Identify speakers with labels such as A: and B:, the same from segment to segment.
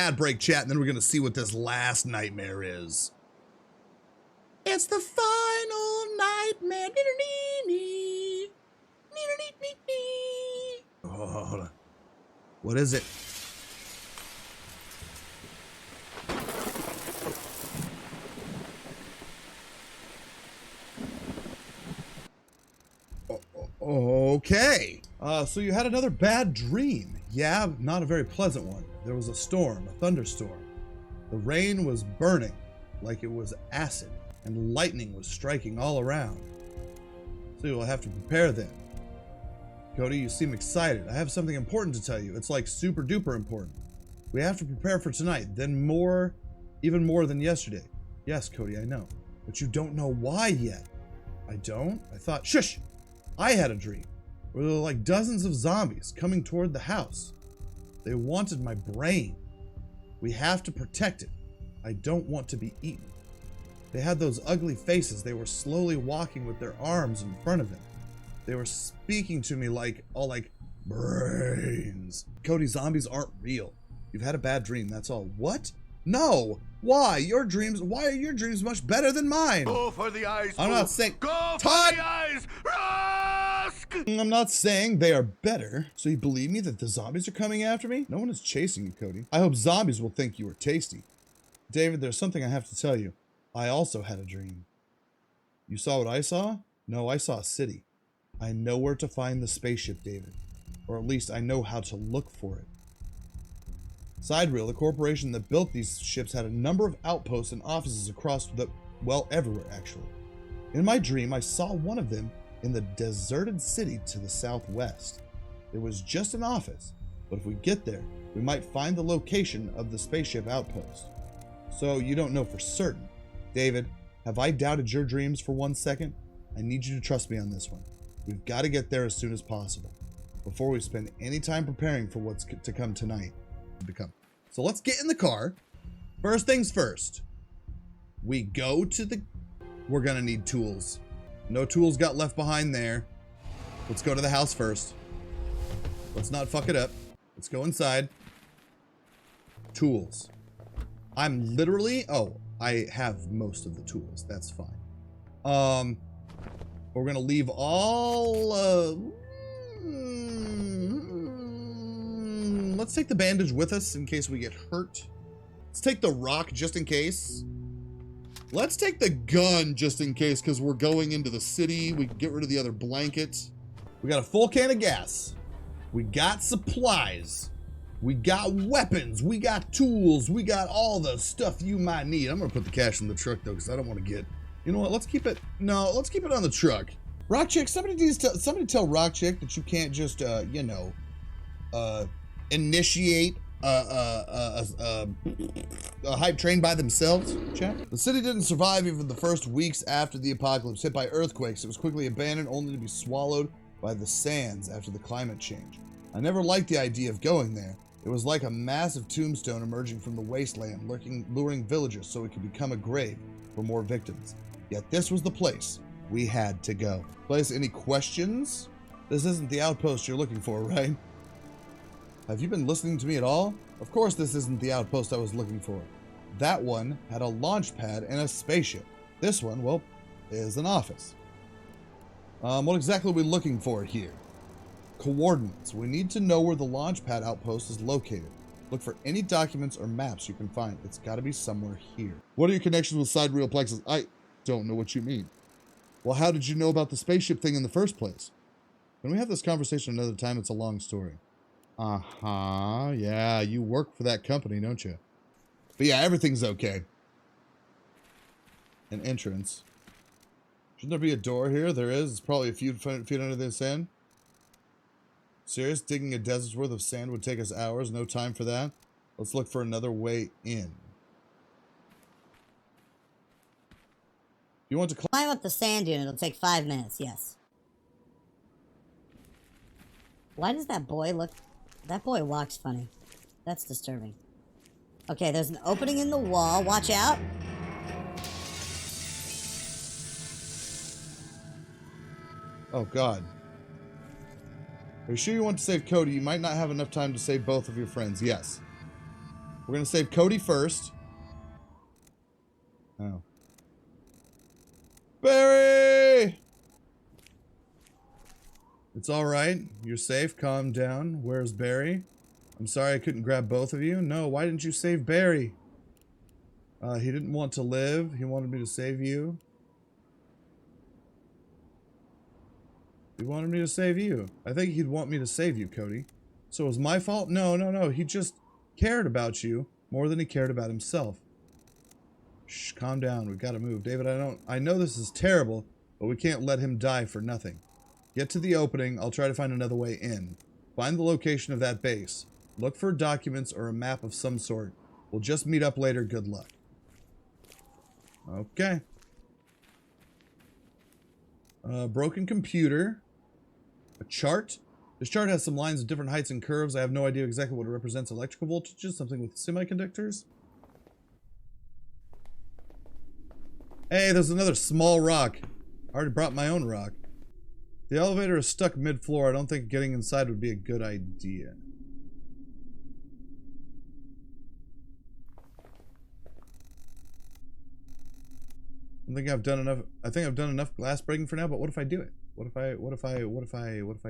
A: ad break, chat, and then we're gonna see what this last nightmare is. It's the final nightmare. Oh, hold on. What is it? Okay. So you had another bad dream. Yeah, not a very pleasant one. There was a storm, a thunderstorm. The rain was burning like it was acid, and lightning was striking all around. So you'll have to prepare then. Cody, you seem excited. I have something important to tell you. It's like super duper important. We have to prepare for tonight, then more, even more than yesterday. Yes, Cody, I know. But you don't know why yet. I don't? I thought, shush! I had a dream where there were like dozens of zombies coming toward the house. They wanted my brain. We have to protect it. I don't want to be eaten. They had those ugly faces. They were slowly walking with their arms in front of them. They were speaking to me like, all like, brains. Cody, zombies aren't real. You've had a bad dream, that's all. What? No! Why? Why are your dreams much better than mine?
B: Go for the eyes,
A: I'm not saying.
B: Go
A: Todd!
B: for the eyes! Rusk!
A: I'm not saying they are better. So you believe me that the zombies are coming after me? No one is chasing you, Cody. I hope zombies will think you are tasty. David, there's something I have to tell you. I also had a dream. You saw what I saw? No, I saw a city. I know where to find the spaceship, David. Or at least I know how to look for it. Sidereal, the corporation that built these ships, had a number of outposts and offices across well, everywhere actually. In my dream, I saw one of them in the deserted city to the southwest. It was just an office, but if we get there, we might find the location of the spaceship outpost. So you don't know for certain. David, have I doubted your dreams for 1 second? I need you to trust me on this one. We've got to get there as soon as possible, before we spend any time preparing for what's to come tonight. So let's get in the car. First things first. We go to the... We're gonna need tools. No tools got left behind there. Let's go to the house first. Let's not fuck it up. Let's go inside. Tools. I'm literally... Oh, I have most of the tools. That's fine. We're gonna leave all... Let's take the bandage with us in case we get hurt. Let's take the rock just in case. Let's take the gun just in case, because we're going into the city. We can get rid of the other blanket. We got a full can of gas. We got supplies. We got weapons. We got tools. We got all the stuff you might need. I'm going to put the cash in the truck, though, because I don't want to get... You know what? Let's keep it... No, let's keep it on the truck. Rock Chick, somebody tell Rock Chick that you can't just, you know, initiate a hype train by themselves, chat. The city didn't survive even the first weeks after the apocalypse. Hit by earthquakes, it was quickly abandoned, only to be swallowed by the sands after the climate change. I never liked the idea of going there. It was like a massive tombstone emerging from the wasteland, luring villagers so it could become a grave for more victims. Yet this was the place we had to go. Place, any questions? This isn't the outpost you're looking for, right? Have you been listening to me at all? Of course this isn't the outpost I was looking for. That one had a launch pad and a spaceship. This one, well, is an office. What exactly are we looking for here? Coordinates. We need to know where the launch pad outpost is located. Look for any documents or maps you can find. It's got to be somewhere here. What are your connections with Sidereal Plexus? I don't know what you mean. Well, how did you know about the spaceship thing in the first place? Can we have this conversation another time? It's a long story. Uh-huh. Yeah, you work for that company, don't you? But yeah, everything's okay. An entrance. Shouldn't there be a door here? There is. It's probably a few feet under the sand. Serious? Digging a desert's worth of sand would take us hours. No time for that. Let's look for another way in. You want to
C: climb up the sand dune? It'll take 5 minutes, yes. Why does that boy look... That boy walks funny. That's disturbing. Okay, there's an opening in the wall. Watch out.
A: Oh, God. Are you sure you want to save Cody? You might not have enough time to save both of your friends. Yes. We're gonna save Cody first. Oh. Barry! It's alright. You're safe. Calm down. Where's Barry? I'm sorry I couldn't grab both of you. No, why didn't you save Barry? He didn't want to live. He wanted me to save you. He wanted me to save you. I think he'd want me to save you, Cody. So it was my fault? No, no, no. He just cared about you more than he cared about himself. Shh, calm down. We've got to move. David, I know this is terrible, but we can't let him die for nothing. Get to the opening. I'll try to find another way in. Find the location of that base. Look for documents or a map of some sort. We'll just meet up later. Good luck. Okay. Broken computer. A chart. This chart has some lines of different heights and curves. I have no idea exactly what it represents. Electrical voltages, something with semiconductors. Hey, there's another small rock. I already brought my own rock. The elevator is stuck mid-floor. I don't think getting inside would be a good idea. I think I've done enough glass breaking for now, but what if I do it? What if I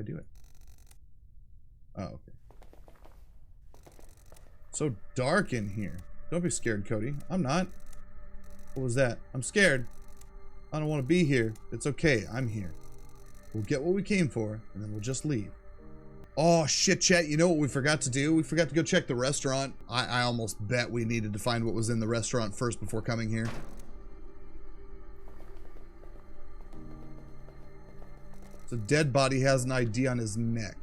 A: do it? Oh, okay. So dark in here. Don't be scared, Cody. I'm not. What was that? I'm scared. I don't want to be here. It's okay. I'm here. We'll get what we came for, and then we'll just leave. Oh, shit, chat. You know what we forgot to do? We forgot to go check the restaurant. I almost bet we needed to find what was in the restaurant first before coming here. The dead body has an ID on his neck.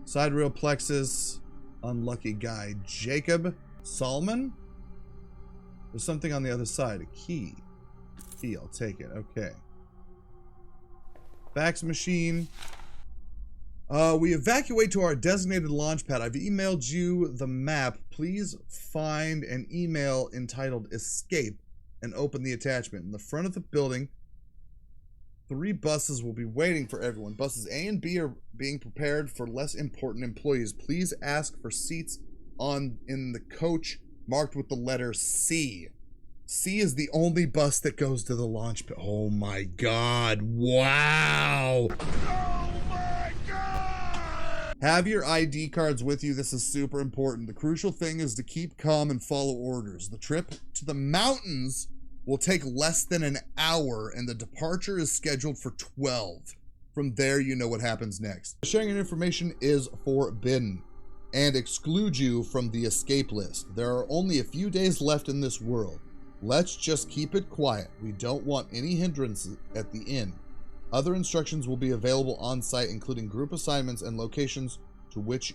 A: Side rail plexus. Unlucky guy. Jacob Solomon? There's something on the other side. A key. Key, I'll take it. Okay. Fax machine. We evacuate to our designated launch pad. I've emailed you the map. Please find an email entitled Escape and open the attachment. In the front of the building, 3 buses will be waiting for everyone. Buses A and B are being prepared for less important employees. Please ask for seats in the coach marked with the letter C. C is the only bus that goes to the launch pad. Oh my god. Wow.
B: Oh my god!
A: Have your ID cards with you. This is super important. The crucial thing is to keep calm and follow orders. The trip to the mountains will take less than an hour, and the departure is scheduled for 12. From there, you know what happens next. Sharing your information is forbidden and exclude you from the escape list. There are only a few days left in this world. Let's just keep it quiet. We don't want any hindrances at the inn. Other instructions will be available on site, including group assignments and locations to which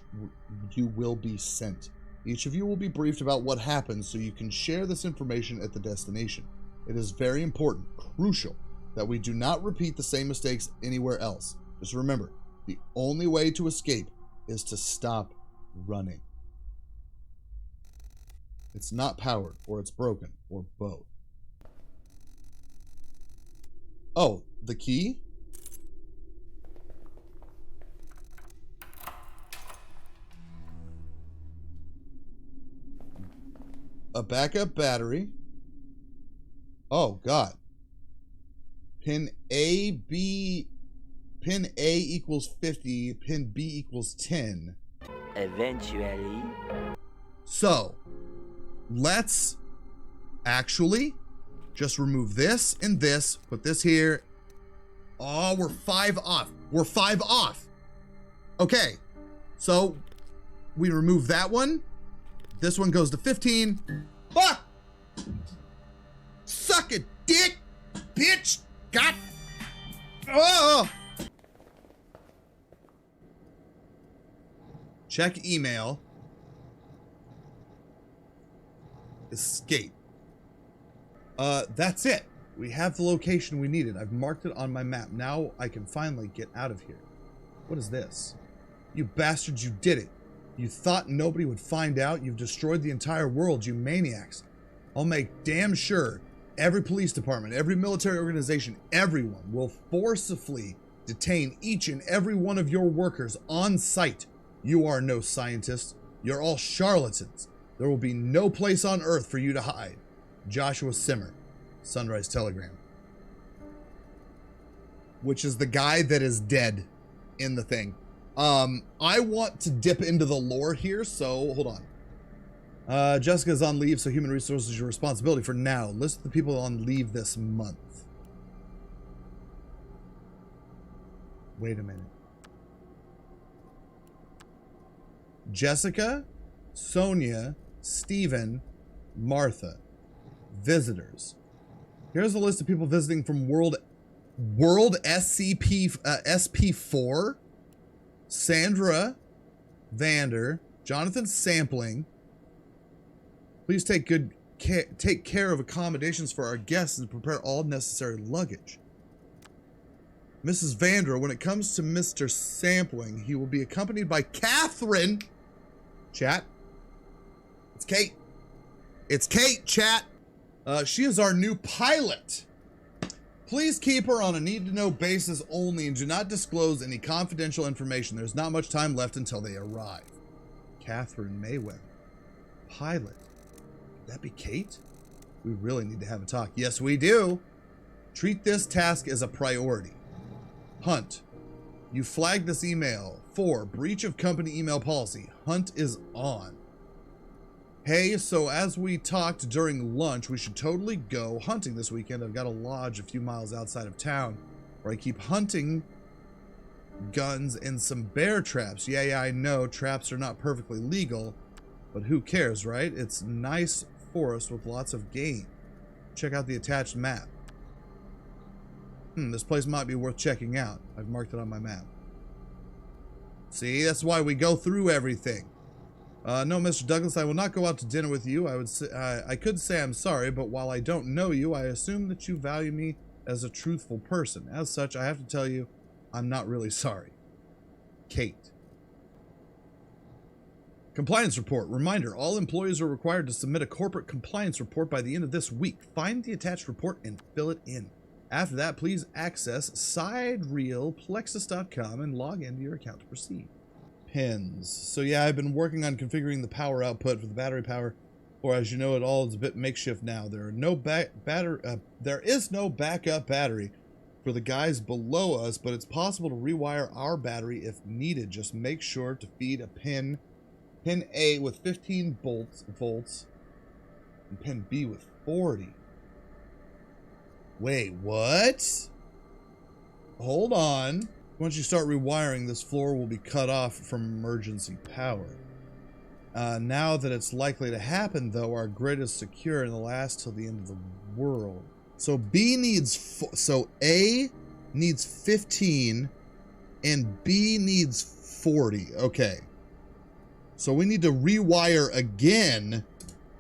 A: you will be sent. Each of you will be briefed about what happens so you can share this information at the destination. It is very important, crucial, that we do not repeat the same mistakes anywhere else. Just remember, the only way to escape is to stop running. It's not powered, or it's broken, or both. Oh, the key? A backup battery. Oh, God. Pin A equals 50, pin B equals 10.
D: Eventually.
A: So, let's actually just remove this and this, put this here. Oh, we're 5 off. We're 5 off. Okay, so we remove that one. This one goes to 15. Ah! Suck a dick, bitch. God. Oh! Check email. Escape. That's it. We have the location we needed. I've marked it on my map. Now I can finally get out of here. What is this? You bastards, you did it. You thought nobody would find out? You've destroyed the entire world, you maniacs. I'll make damn sure every police department, every military organization, everyone will forcibly detain each and every one of your workers on site. You are no scientist. You're all charlatans. There will be no place on Earth for you to hide. Joshua Simmer, Sunrise Telegram. Which is the guy that is dead in the thing. I want to dip into the lore here, so hold on. Jessica's on leave, so human resources is your responsibility for now. List the people on leave this month. Wait a minute. Jessica, Sonia, Steven, Martha. Visitors. Here's a list of people visiting from World SCP SP4. Sandra Vander, Jonathan Sampling. Please take care of accommodations for our guests and prepare all necessary luggage. Mrs. Vander, when it comes to Mr. Sampling, he will be accompanied by Catherine. Chat. It's Kate. It's Kate, chat. She is our new pilot. Please keep her on a need-to-know basis only and do not disclose any confidential information. There's not much time left until they arrive. Catherine Mayweather. Pilot. Could that be Kate? We really need to have a talk. Yes, we do. Treat this task as a priority. Hunt. You flagged this email for breach of company email policy. Hunt is on. Hey, so as we talked during lunch, we should totally go hunting this weekend. I've got a lodge a few miles outside of town where I keep hunting guns and some bear traps. Yeah, I know traps are not perfectly legal, but who cares, right? It's nice forest with lots of game. Check out the attached map. This place might be worth checking out. I've marked it on my map. See, that's why we go through everything. No, Mr. Douglas, I will not go out to dinner with you. I could say I'm sorry, but while I don't know you, I assume that you value me as a truthful person. As such, I have to tell you, I'm not really sorry. Kate. Compliance report. Reminder, all employees are required to submit a corporate compliance report by the end of this week. Find the attached report and fill it in. After that, please access siderealplexus.com and log into your account to proceed. Pins. So yeah, I've been working on configuring the power output for the battery power, or as you know, it all is a bit makeshift now. There is no backup battery for the guys below us, but it's possible to rewire our battery if needed. Just make sure to feed a pin A with 15 volts, and pin B with 40. Wait, what? Hold on. Once you start rewiring, this floor will be cut off from emergency power. Now that it's likely to happen, though, our grid is secure and will last till the end of the world. So A needs 15 and B needs 40. Okay. So we need to rewire again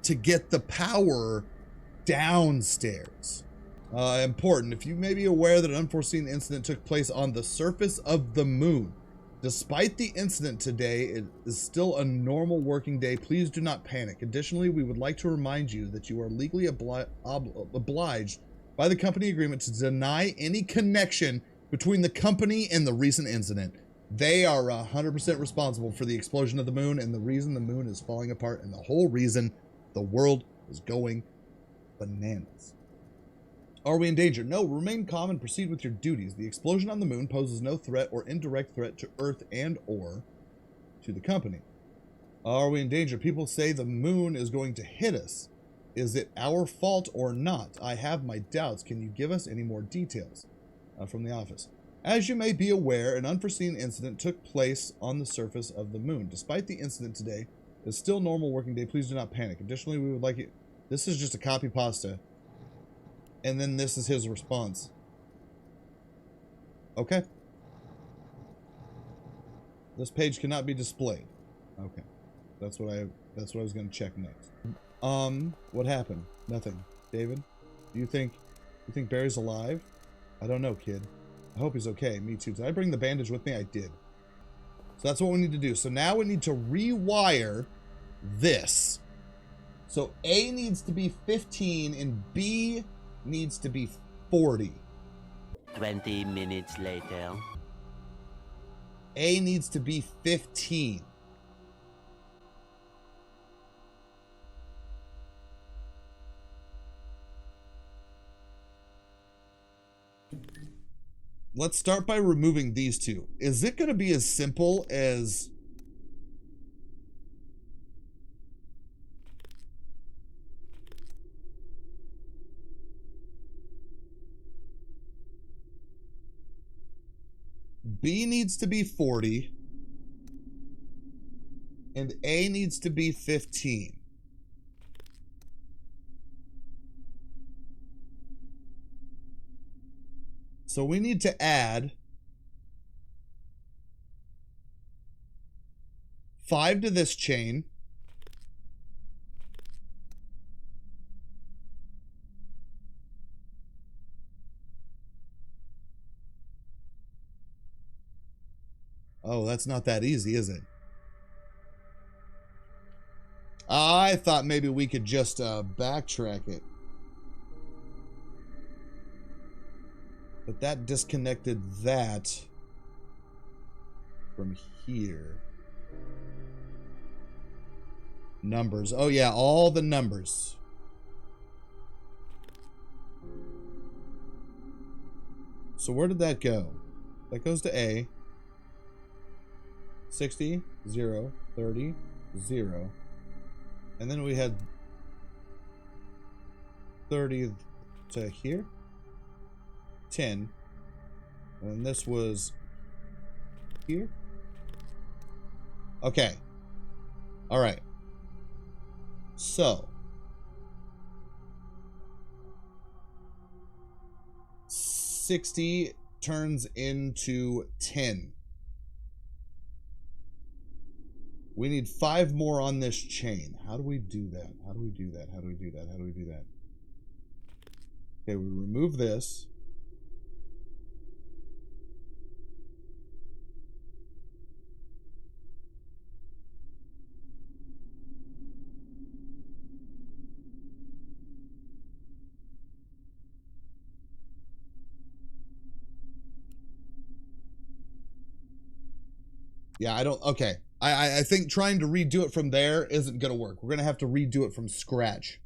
A: to get the power downstairs. Important. If you may be aware that an unforeseen incident took place on the surface of the moon. Despite the incident today, it is still a normal working day. Please do not panic. Additionally, we would like to remind you that you are legally obliged by the company agreement to deny any connection between the company and the recent incident. They are 100% responsible for the explosion of the moon and the reason the moon is falling apart and the whole reason the world is going bananas. Are we in danger? No, remain calm and proceed with your duties. The explosion on the moon poses no threat or indirect threat to Earth and or to the company. Are we in danger? People say the moon is going to hit us. Is it our fault or not? I have my doubts. Can you give us any more details? From the office. As you may be aware, an unforeseen incident took place on the surface of the moon. Despite the incident today, it's still normal working day. Please do not panic. Additionally, we would like you... This is just a copy pasta. And then this is his response. Okay. This page cannot be displayed. Okay. That's what I was gonna check next. What happened? Nothing. David? You think Barry's alive? I don't know, kid. I hope he's okay. Me too. Did I bring the bandage with me? I did. So that's what we need to do. So now we need to rewire this. So A needs to be 15 and B needs to be 40.
D: 20 minutes later.
A: A needs to be 15. let's start by removing these two. Is it going to be as simple as... B needs to be 40 and A needs to be 15. So we need to add 5 to this chain. Oh, that's not that easy, is it? I thought maybe we could just backtrack it. But that disconnected that from here. Numbers. Oh yeah, all the numbers. So where did that go? That goes to A. 60, 0, 30, 0. And then we had 30 to here. 10. And this was here. Okay. All right. So 60 turns into 10. We need 5 more on this chain. How do we do that? How do we do that? How do we do that? How do we do that? Okay, we remove this. Yeah, I don't, okay. I think trying to redo it from there isn't gonna work. We're gonna have to redo it from scratch.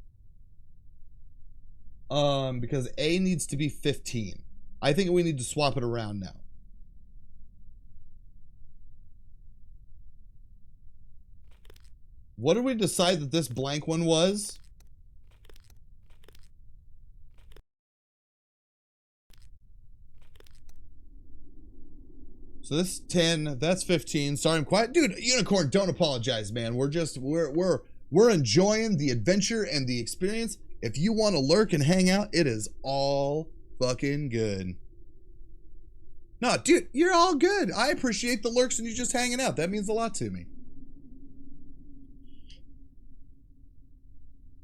A: Because A needs to be 15. I think we need to swap it around now. What did we decide that this blank one was? So this is 10, that's 15. Sorry, I'm quiet. Dude, Unicorn, don't apologize, man. We're enjoying the adventure and the experience. If you want to lurk and hang out, it is all fucking good. No, dude, you're all good. I appreciate the lurks and you just hanging out. That means a lot to me.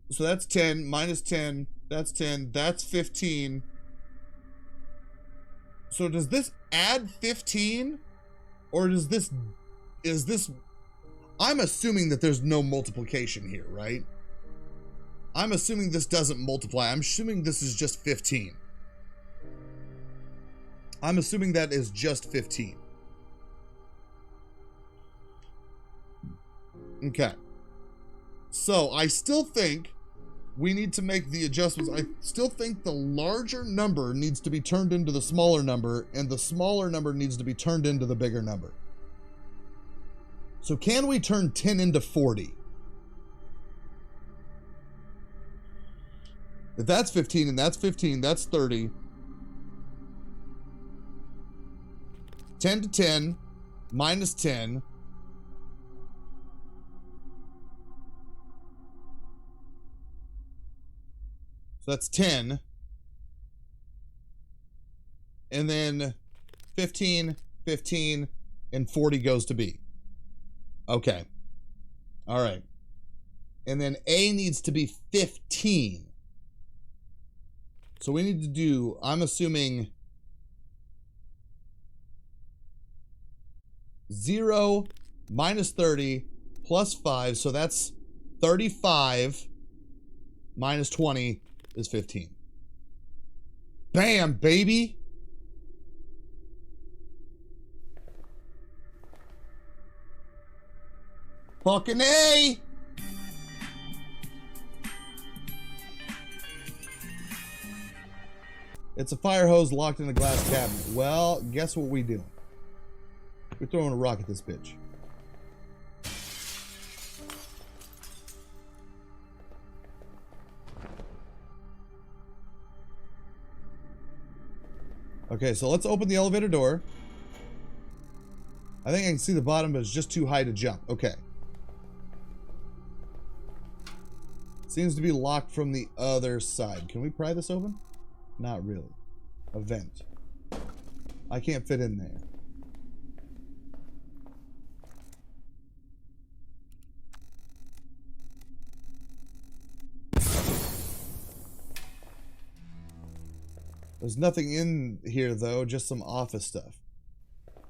A: So that's 10 minus 10. That's 10. That's 15. So does this add 15? Or does this... Is this... I'm assuming that there's no multiplication here, right? I'm assuming this doesn't multiply. I'm assuming this is just 15. I'm assuming that is just 15. Okay. So I still think we need to make the adjustments. I still think the larger number needs to be turned into the smaller number, and the smaller number needs to be turned into the bigger number. So can we turn 10 into 40? If that's 15 and that's 15, that's 30. 10 to 10 minus 10. So that's 10. And then 15, 15, and 40 goes to B. Okay. All right. And then A needs to be 15. So we need to do, I'm assuming 0 minus 30 plus 5. So that's 35 minus 20 is 15. Bam, baby. Fucking A. It's a fire hose locked in a glass cabinet. Well, guess what we do? We're throwing a rock at this bitch. Okay, so let's open the elevator door. I think I can see the bottom, but it's just too high to jump. Okay. Seems to be locked from the other side. Can we pry this open? Not really. A vent. I can't fit in there. There's nothing in here, though, just some office stuff.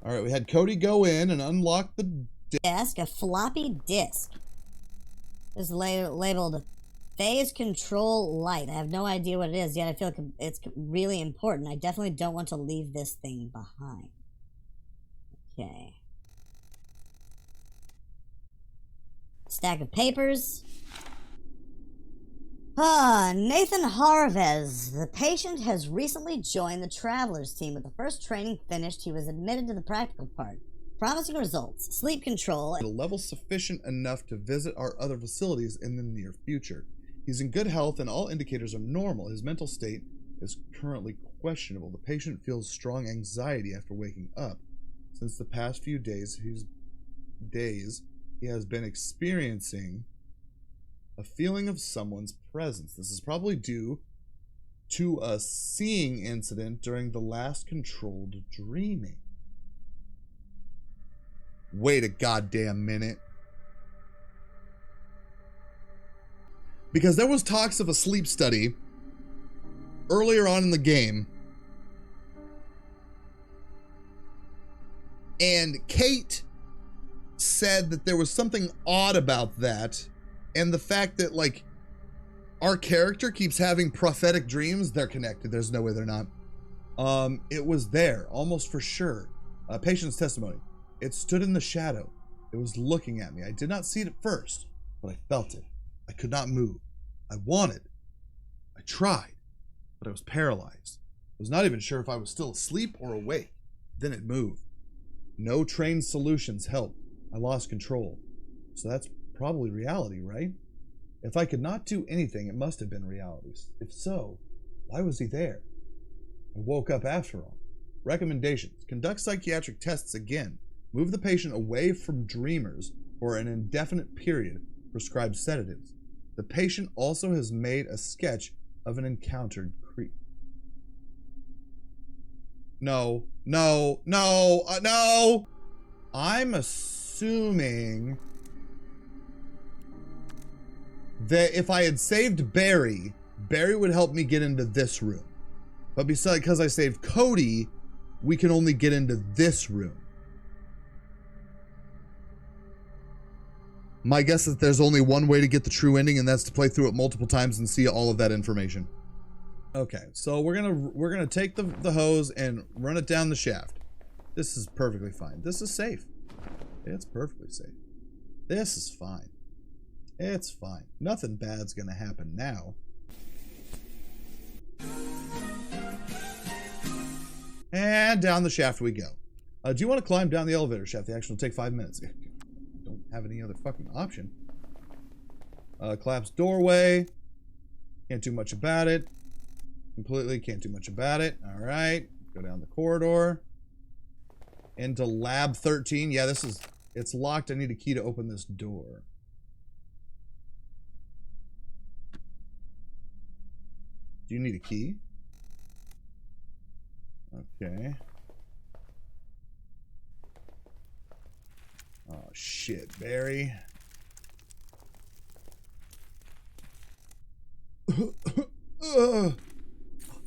A: All right, we had Cody go in and unlock the
C: Desk, a floppy disk. It's labeled phase control light. I have no idea what it is, yet I feel like it's really important. I definitely don't want to leave this thing behind. Okay. Stack of papers. Nathan Harvez. The patient has recently joined the travelers team. With the first training finished, he was admitted to the practical part. Promising results. Sleep control.
A: At a level sufficient enough to visit our other facilities in the near future. He's in good health and all indicators are normal. His mental state is currently questionable. The patient feels strong anxiety after waking up. Since the past few days, he has been experiencing a feeling of someone's presence. This is probably due to a seeing incident during the last controlled dreaming. Wait a goddamn minute. Because there was talks of a sleep study earlier on in the game. And Kate said that there was something odd about that. And the fact that, like, our character keeps having prophetic dreams, they're connected. There's no way they're not. It was there, almost for sure. Patient's testimony. It stood in the shadow. It was looking at me. I did not see it at first, but I felt it. I could not move. I wanted. I tried, but I was paralyzed. I was not even sure if I was still asleep or awake. Then it moved. No trained solutions helped. I lost control. So that's probably reality, right? If I could not do anything, it must have been reality. If so, why was he there? I woke up after all. Recommendations. Conduct psychiatric tests again. Move the patient away from dreamers for an indefinite period. Prescribe sedatives. The patient also has made a sketch of an encountered creep. No. I'm assuming that if I had saved Barry, Barry would help me get into this room. But because I saved Cody, we can only get into this room. My guess is that there's only one way to get the true ending, and that's to play through it multiple times and see all of that information. Okay, so we're gonna take the hose and run it down the shaft. This is perfectly fine. This is safe. It's perfectly safe. This is fine. It's fine. Nothing bad's gonna happen now. And down the shaft we go. Do you want to climb down the elevator shaft? The action will take 5 minutes. Don't have any other fucking option. Collapsed doorway. Can't do much about it. Completely can't do much about it. All right. Go down the corridor. Into lab 13. Yeah, it's locked. I need a key to open this door. Do you need a key? Okay. Oh, shit, Barry.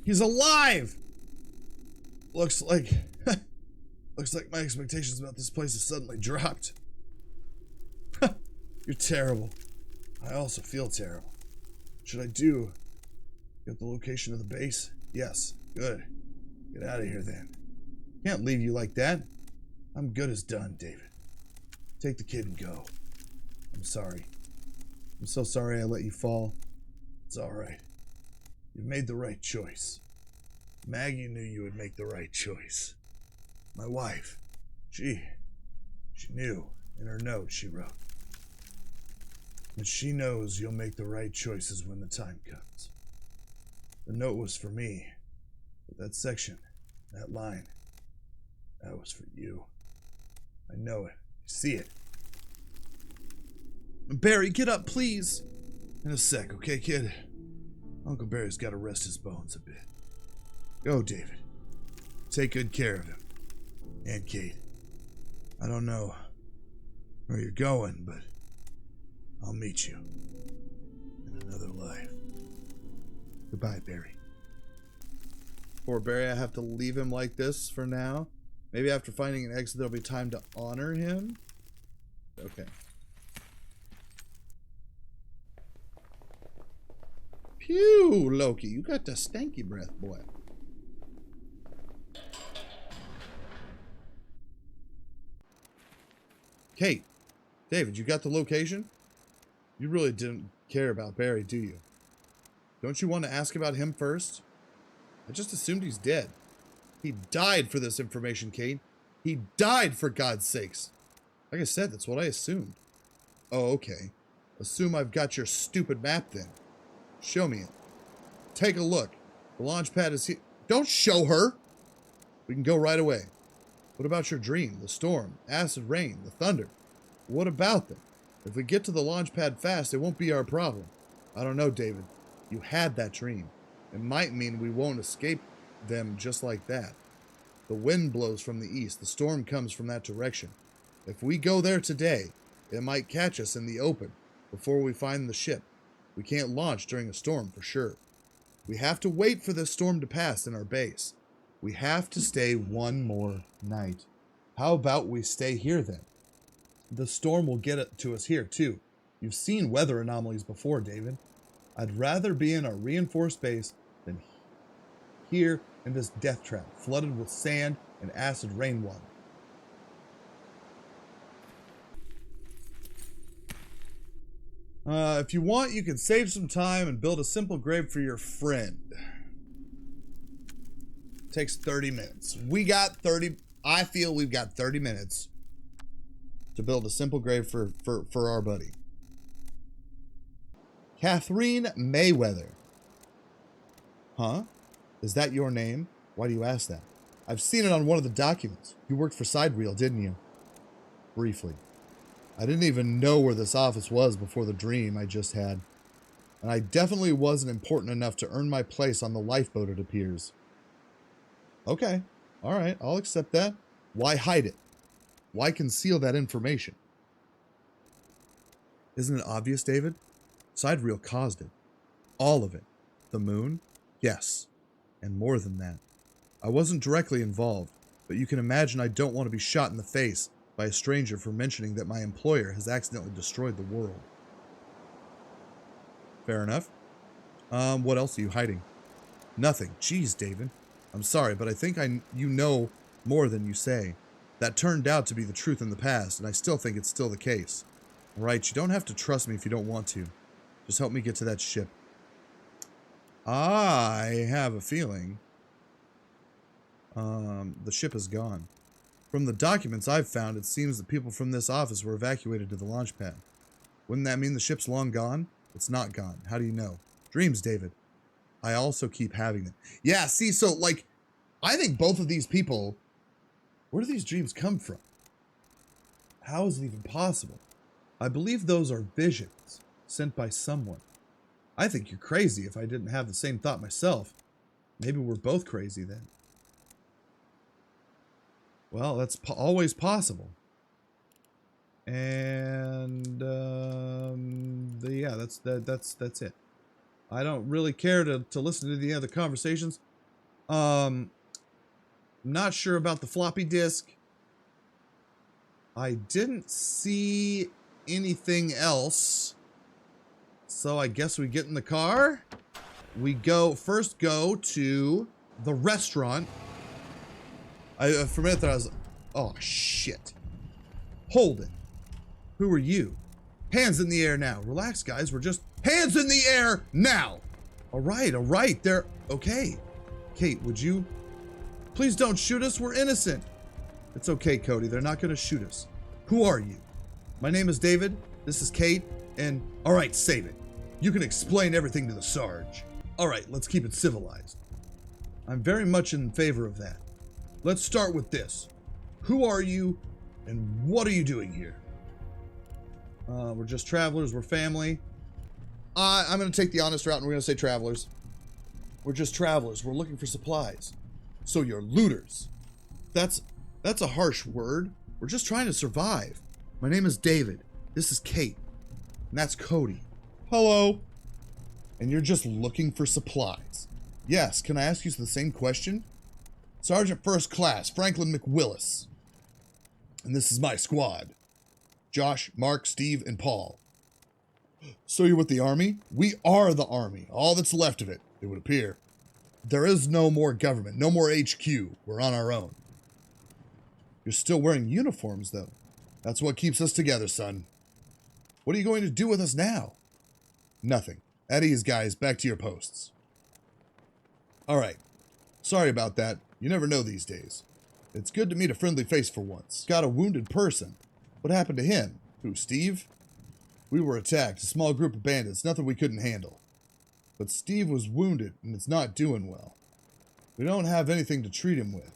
A: He's alive! Looks like my expectations about this place have suddenly dropped. You're terrible. I also feel terrible. What should I do? Get the location of the base? Yes. Good. Get out of here then. Can't leave you like that. I'm good as done, David. Take the kid and go. I'm sorry. I'm so sorry I let you fall. It's alright. You've made the right choice. Maggie knew you would make the right choice. My wife, she knew in her note she wrote. And she knows you'll make the right choices when the time comes. The note was for me, but that section, that line, that was for you. I know it. I see it. Barry, get up, please. In a sec, okay, kid? Uncle Barry's got to rest his bones a bit. Go, David. Take good care of him. And Kate. I don't know where you're going, but I'll meet you in another life. Goodbye, Barry. Poor Barry, I have to leave him like this for now. Maybe after finding an exit, there'll be time to honor him. Okay. Phew, Loki, you got the stanky breath, boy. Kate, David, you got the location? You really didn't care about Barry, do you? Don't you want to ask about him first? I just assumed he's dead. He died for this information, Kate. He died, for God's sakes. Like I said, that's what I assumed. Oh, okay. Assume I've got your stupid map then. Show me it. Take a look. The launch pad is here. Don't show her! We can go right away. What about your dream, the storm, acid rain, the thunder? What about them? If we get to the launch pad fast, it won't be our problem. I don't know, David. You had that dream. It might mean we won't escape them just like that. The wind blows from the east. The storm comes from that direction. If we go there today, it might catch us in the open before we find the ship. We can't launch during a storm for sure. We have to wait for this storm to pass in our base. We have to stay one more night. How about we stay here then? The storm will get it to us here too. You've seen weather anomalies before, David. I'd rather be in our reinforced base than here in this death trap, flooded with sand and acid rainwater. If you want, you can save some time and build a simple grave for your friend. Takes 30 minutes. I feel we've got 30 minutes to build a simple grave for our buddy. Catherine Mayweather. Huh? Is that your name? Why do you ask that? I've seen it on one of the documents. You worked for Sidereel, didn't you? Briefly. I didn't even know where this office was before the dream I just had. And I definitely wasn't important enough to earn my place on the lifeboat, it appears. Okay. All right. I'll accept that. Why hide it? Why conceal that information? Isn't it obvious, David? Sidereel caused it. All of it. The moon? Yes. And more than that. I wasn't directly involved, but you can imagine I don't want to be shot in the face by a stranger for mentioning that my employer has accidentally destroyed the world. Fair enough. What else are you hiding? Nothing. Jeez, David. I'm sorry, but I think you know more than you say. That turned out to be the truth in the past, and I still think it's still the case. All right, you don't have to trust me if you don't want to. Just help me get to that ship. I have a feeling the ship is gone. From the documents I've found, it seems that people from this office were evacuated to the launch pad. Wouldn't that mean the ship's long gone? It's not gone. How do you know? Dreams, David. I also keep having them. Yeah, see, so, like, I think both of these people, where do these dreams come from? How is it even possible? I believe those are visions sent by someone. I think you're crazy if I didn't have the same thought myself. Maybe we're both crazy then. Well, that's always possible. And yeah, that's it. I don't really care to listen to the other conversations. I'm not sure about the floppy disk. I didn't see anything else. So I guess we get in the car. We first go to the restaurant. For a minute there I was, oh shit. Hold it. Who are you? Hands in the air now. Relax, guys. We're just hands in the air now. All right. They're okay. Kate, would you? Please don't shoot us. We're innocent. It's okay, Cody. They're not going to shoot us. Who are you? My name is David. This is Kate. And, all right, save it. You can explain everything to the Sarge. All right, let's keep it civilized. I'm very much in favor of that. Let's start with this. Who are you, and what are you doing here? We're just travelers. We're family. I'm going to take the honest route, and we're going to say travelers. We're just travelers. We're looking for supplies. So you're looters. That's a harsh word. We're just trying to survive. My name is David. This is Kate. And that's Cody. Hello. And you're just looking for supplies. Yes, can I ask you the same question? Sergeant First Class, Franklin McWillis. And this is my squad. Josh, Mark, Steve, and Paul. So you're with the Army? We are the Army. All that's left of it, it would appear. There is no more government, no more HQ. We're on our own. You're still wearing uniforms, though. That's what keeps us together, son. What are you going to do with us now? Nothing. At ease, guys. Back to your posts. All right. Sorry about that. You never know these days. It's good to meet a friendly face for once. Got a wounded person. What happened to him? Who, Steve? We were attacked. A small group of bandits. Nothing we couldn't handle. But Steve was wounded, and it's not doing well. We don't have anything to treat him with.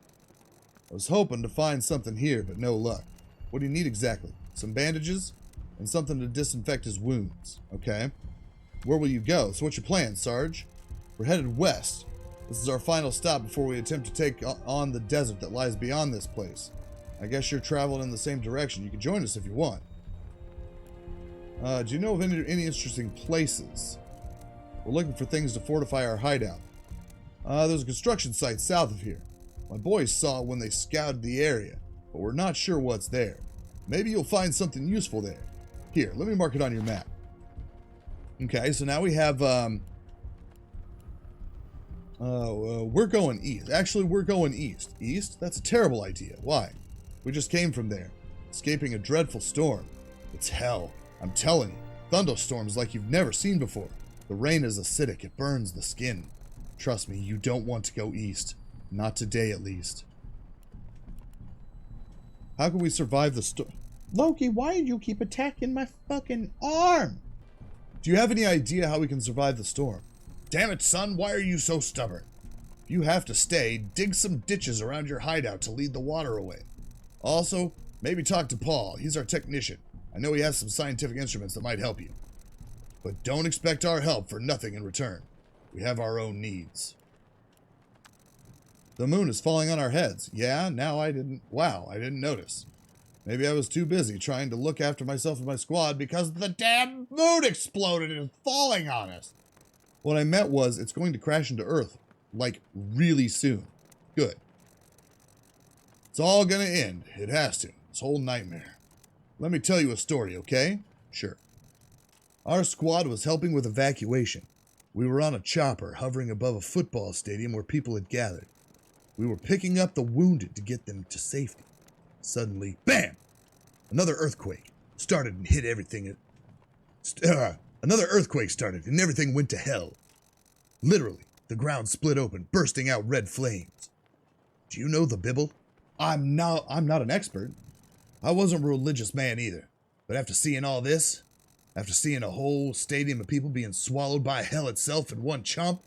A: I was hoping to find something here, but no luck. What do you need exactly? Some bandages? And something to disinfect his wounds. Okay. Where will you go? So what's your plan, Sarge? We're headed west. This is our final stop before we attempt to take on the desert that lies beyond this place. I guess you're traveling in the same direction. You can join us if you want. Do you know of any interesting places? We're looking for things to fortify our hideout. There's a construction site south of here. My boys saw it when they scouted the area, but we're not sure what's there. Maybe you'll find something useful there. Here, let me mark it on your map. Okay, so now we have, we're going east. Actually, we're going east. East? That's a terrible idea. Why? We just came from there, escaping a dreadful storm. It's hell. I'm telling you. Thunderstorms like you've never seen before. The rain is acidic. It burns the skin. Trust me, you don't want to go east. Not today, at least. How can we survive the storm? Loki, why do you keep attacking my fucking arm? Do you have any idea how we can survive the storm? Damn it, son, why are you so stubborn? If you have to stay, dig some ditches around your hideout to lead the water away. Also, maybe talk to Paul. He's our technician. I know he has some scientific instruments that might help you. But don't expect our help for nothing in return. We have our own needs. The moon is falling on our heads. Yeah, I didn't notice. Maybe I was too busy trying to look after myself and my squad because the damn moon exploded and is falling on us. What I meant was it's going to crash into Earth, like, really soon. Good. It's all gonna end. It has to. This whole nightmare. Let me tell you a story, okay? Sure. Our squad was helping with evacuation. We were on a chopper hovering above a football stadium where people had gathered. We were picking up the wounded to get them to safety. Suddenly, bam! Another earthquake started and hit everything. Another earthquake started and everything went to hell. Literally, the ground split open, bursting out red flames. Do you know the Bible? I'm not an expert. I wasn't a religious man either. But after seeing all this, after seeing a whole stadium of people being swallowed by hell itself in one chomp,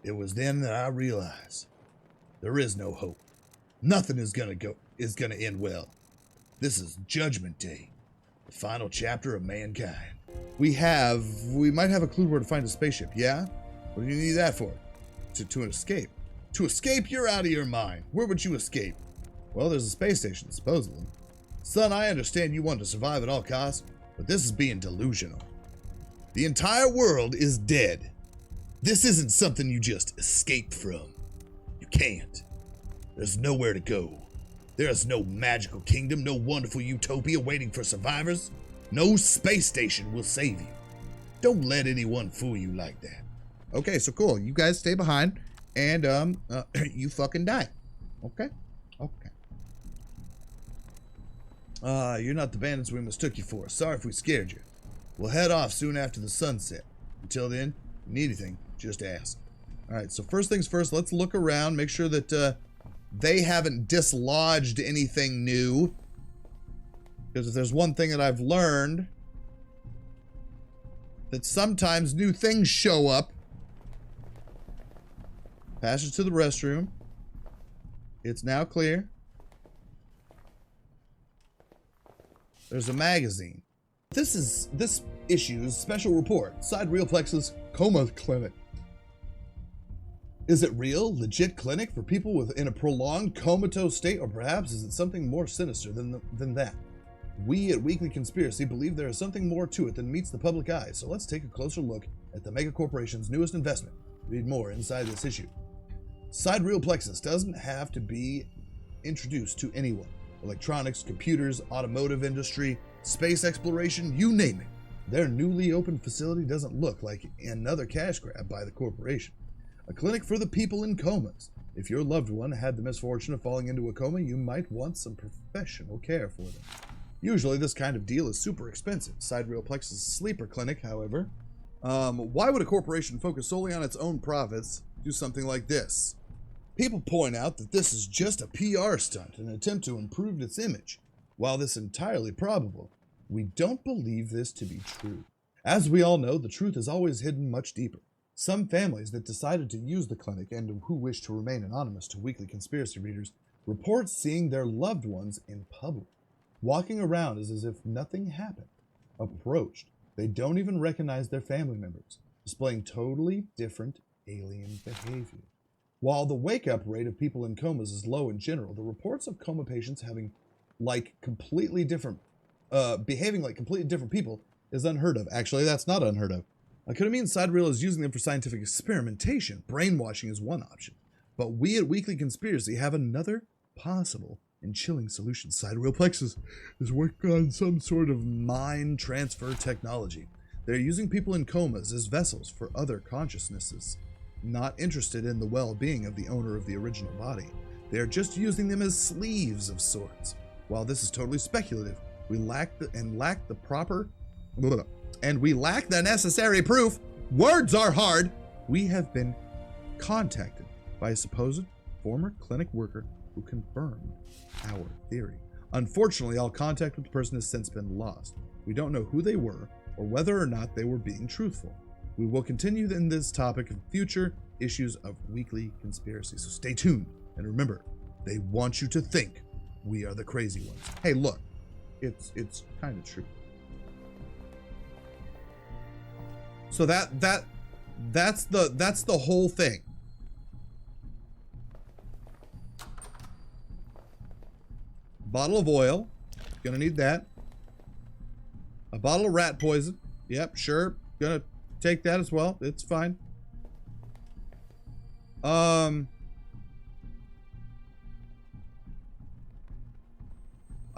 A: it was then that I realized there is no hope. Nothing is gonna end well. This is Judgment Day, the final chapter of mankind. We might have a clue where to find a spaceship, yeah? What do you need that for? To escape. To escape? You're out of your mind. Where would you escape? Well, there's a space station, supposedly. Son, I understand you want to survive at all costs, but this is being delusional. The entire world is dead. This isn't something you just escape from. You can't. There's nowhere to go. There is no magical kingdom, no wonderful utopia waiting for survivors. No space station will save you. Don't let anyone fool you like that. Okay, so cool. You guys stay behind, and you fucking die. Okay? Okay. You're not the bandits we mistook you for. Sorry if we scared you. We'll head off soon after the sunset. Until then, if you need anything, just ask. All right, so first things first, let's look around, make sure that they haven't dislodged anything new. Because if there's one thing that I've learned, that sometimes new things show up. Passage to the restroom. It's now clear. There's a magazine. This issue's special report. Side Real Plexus Coma Clinic. Is it real, legit clinic for people in a prolonged comatose state, or perhaps is it something more sinister than that? We at Weekly Conspiracy believe there is something more to it than meets the public eye, so let's take a closer look at the mega corporation's newest investment. Read more inside this issue. Side Real Plexus doesn't have to be introduced to anyone. Electronics, computers, automotive industry, space exploration, you name it. Their newly opened facility doesn't look like another cash grab by the corporation. A clinic for the people in comas. If your loved one had the misfortune of falling into a coma, you might want some professional care for them. Usually this kind of deal is super expensive. Side Real Plexus Sleeper Clinic, however. Why would a corporation focus solely on its own profits do something like this? People point out that this is just a PR stunt, an attempt to improve its image. While this is entirely probable, we don't believe this to be true. As we all know, the truth is always hidden much deeper. Some families that decided to use the clinic and who wish to remain anonymous to Weekly Conspiracy readers report seeing their loved ones in public, walking around as if nothing happened. Approached, they don't even recognize their family members, displaying totally different alien behavior. While the wake-up rate of people in comas is low in general, the reports of coma patients having behaving like completely different people is unheard of. Actually, that's not unheard of. Ketamine Side Real is using them for scientific experimentation. Brainwashing is one option. But we at Weekly Conspiracy have another possible and chilling solution. Side Real Plexus is working on some sort of mind transfer technology. They're using people in comas as vessels for other consciousnesses, not interested in the well-being of the owner of the original body. They're just using them as sleeves of sorts. While this is totally speculative, we lack the necessary proof. Words are hard. We have been contacted by a supposed former clinic worker who confirmed our theory. Unfortunately, all contact with the person has since been lost. We don't know who they were or whether or not they were being truthful. We will continue in this topic in future issues of Weekly Conspiracy, so stay tuned. And remember, they want you to think we are the crazy ones. Hey, look, it's kind of true. So that's the whole thing. Bottle of oil, gonna need that. A bottle of rat poison. Yep, sure, gonna take that as well. It's fine.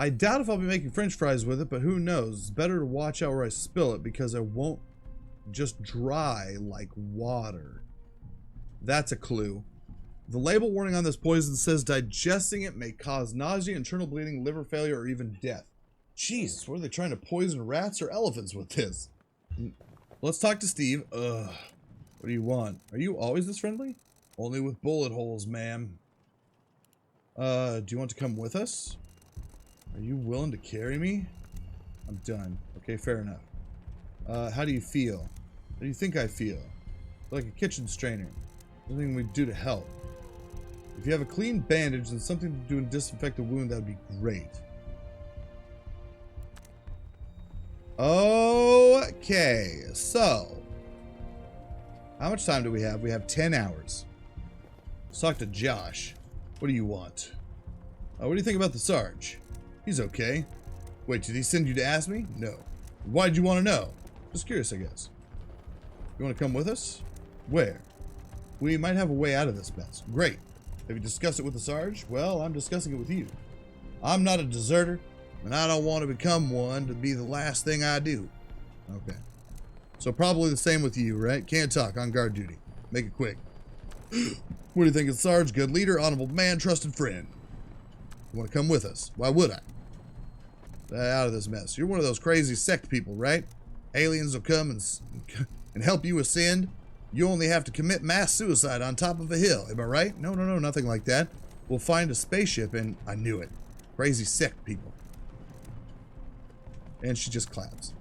A: I doubt if I'll be making French fries with it, but who knows? It's better to watch out where I spill it because I won't just dry like water. That's a clue. The label warning on this poison says digesting it may cause nausea, internal bleeding, liver failure, or even death. Jesus, what are they trying to poison rats or elephants with this? Let's talk to Steve. Ugh. What do you want? Are you always this friendly? Only with bullet holes, ma'am. Do you want to come with us? Are you willing to carry me? I'm done. Okay, fair enough. How do you feel? How do you think I feel? Like a kitchen strainer. Something we do to help. If you have a clean bandage and something to do to disinfect the wound, that would be great. Okay, so how much time do we have? We have 10 hours. Let's talk to Josh. What do you want? What do you think about the Sarge? He's okay. Wait, did he send you to ask me? No. Why'd you want to know? Just curious, I guess. You want to come with us? Where? We might have a way out of this mess. Great. Have you discussed it with the Sarge? Well, I'm discussing it with you. I'm not a deserter, and I don't want to become one to be the last thing I do. Okay. So probably the same with you, right? Can't talk, on guard duty. Make it quick. What do you think of the Sarge? Good leader, honorable man, trusted friend. You want to come with us? Why would I? Out of this mess. You're one of those crazy sect people, right? Aliens will come and help you ascend. You only have to commit mass suicide on top of a hill. Am I right? No, nothing like that. We'll find a spaceship and I knew it. Crazy sick people. And she just claps.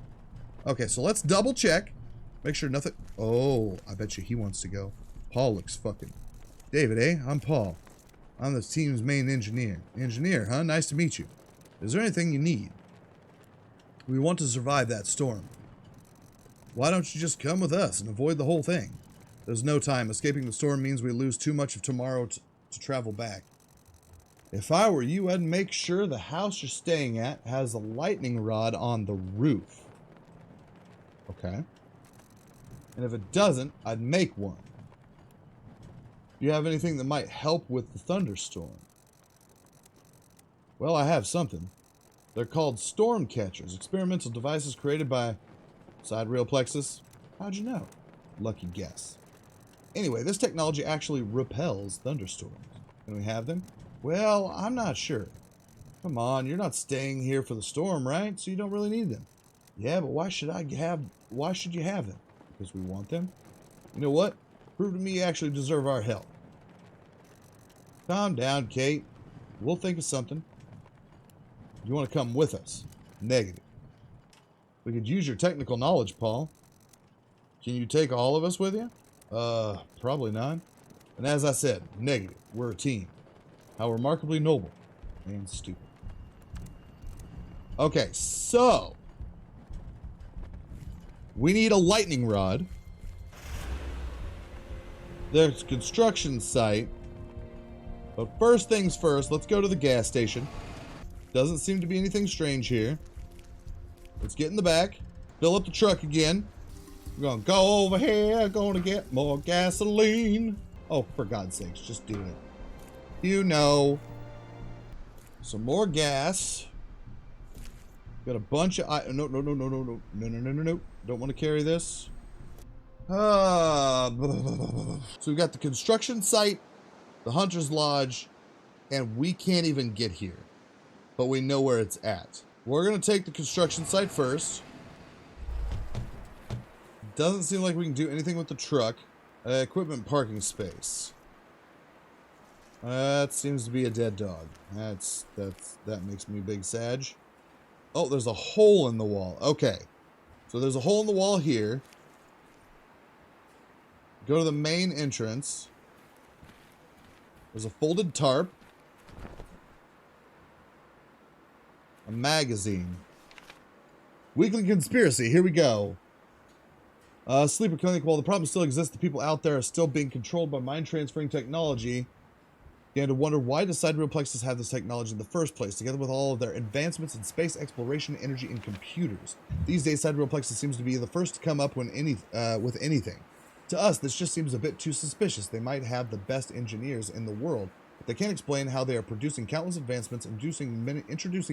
A: Okay, so let's double check. Make sure nothing... Oh, I bet you he wants to go. Paul looks fucking... David, eh? I'm Paul. I'm the team's main engineer. Engineer, huh? Nice to meet you. Is there anything you need? We want to survive that storm. Why don't you just come with us and avoid the whole thing? There's no time. Escaping the storm means we lose too much of tomorrow to travel back. If I were you, I'd make sure the house you're staying at has a lightning rod on the roof. Okay. And if it doesn't, I'd make one. Do you have anything that might help with the thunderstorm? Well, I have something. They're called storm catchers, experimental devices created by Sidereal Plexus. How'd you know? Lucky guess. Anyway, this technology actually repels thunderstorms. Can we have them? Well, I'm not sure. Come on, you're not staying here for the storm, right? So you don't really need them. Yeah, but why should you have them? Because we want them? You know what? Prove to me you actually deserve our help. Calm down, Kate. We'll think of something. You want to come with us? Negative. We could use your technical knowledge, Paul. Can you take all of us with you? Probably not. And as I said, negative. We're a team. How remarkably noble and stupid. Okay, so we need a lightning rod. There's a construction site. But first things first, let's go to the gas station. Doesn't seem to be anything strange here. Let's get in the back. Fill up the truck again. We're gonna go over here, gonna get more gasoline. Oh, for God's sakes, just do it. You know. Some more gas. Got a bunch of... No. Don't want to carry this. So we've got the construction site, the Hunter's Lodge, and we can't even get here. But we know where it's at. We're going to take the construction site first. Doesn't seem like we can do anything with the truck. Equipment parking space. That seems to be a dead dog. That makes me big sag. Oh, there's a hole in the wall. Okay. So there's a hole in the wall here. Go to the main entrance. There's a folded tarp. A magazine. Weekly conspiracy. Here we go. Sleeper clinic. While the problem still exists, the people out there are still being controlled by mind transferring technology. Began to wonder, why does Sidereal Plexus have this technology in the first place, together with all of their advancements in space exploration, energy, and computers. These days, Sidereal Plexus seems to be the first to come up with anything. To us, this just seems a bit too suspicious. They might have the best engineers in the world, but they can't explain how they are producing countless advancements, introducing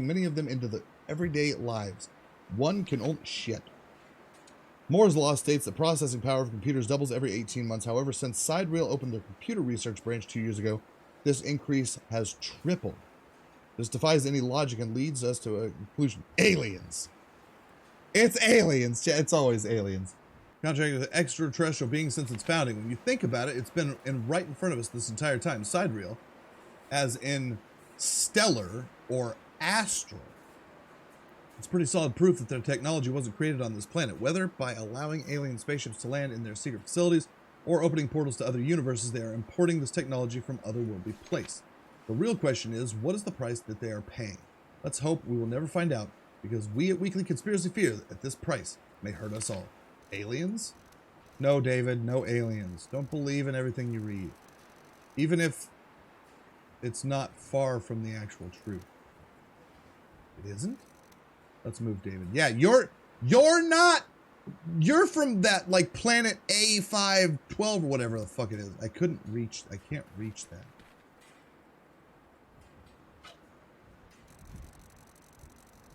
A: many of them into the everyday lives. One can only... Shit. Moore's Law states that processing power of computers doubles every 18 months. However, since Sidereal opened their computer research branch 2 years ago, this increase has tripled. This defies any logic and leads us to a conclusion. Aliens. It's aliens. It's always aliens. Contracted with extraterrestrial beings since its founding. When you think about it, it's been right in front of us this entire time. Sidereal, as in stellar or astral. It's pretty solid proof that their technology wasn't created on this planet. Whether by allowing alien spaceships to land in their secret facilities or opening portals to other universes, they are importing this technology from otherworldly place. The real question is, what is the price that they are paying? Let's hope we will never find out, because we at Weekly Conspiracy fear that this price may hurt us all. Aliens? No, David, no aliens. Don't believe in everything you read. Even if it's not far from the actual truth. It isn't? Let's move, David. Yeah, you're not... You're from that, like, planet A512 or whatever the fuck it is. I can't reach that.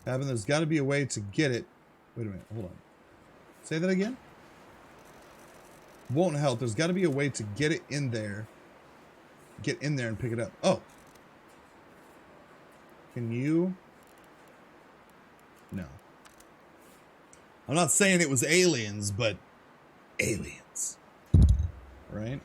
A: Evan, there's got to be a way to get it. Wait a minute, hold on. Say that again? Won't help. There's got to be a way to get it in there. Get in there and pick it up. Oh. Can you? No. I'm not saying it was aliens, but aliens. right?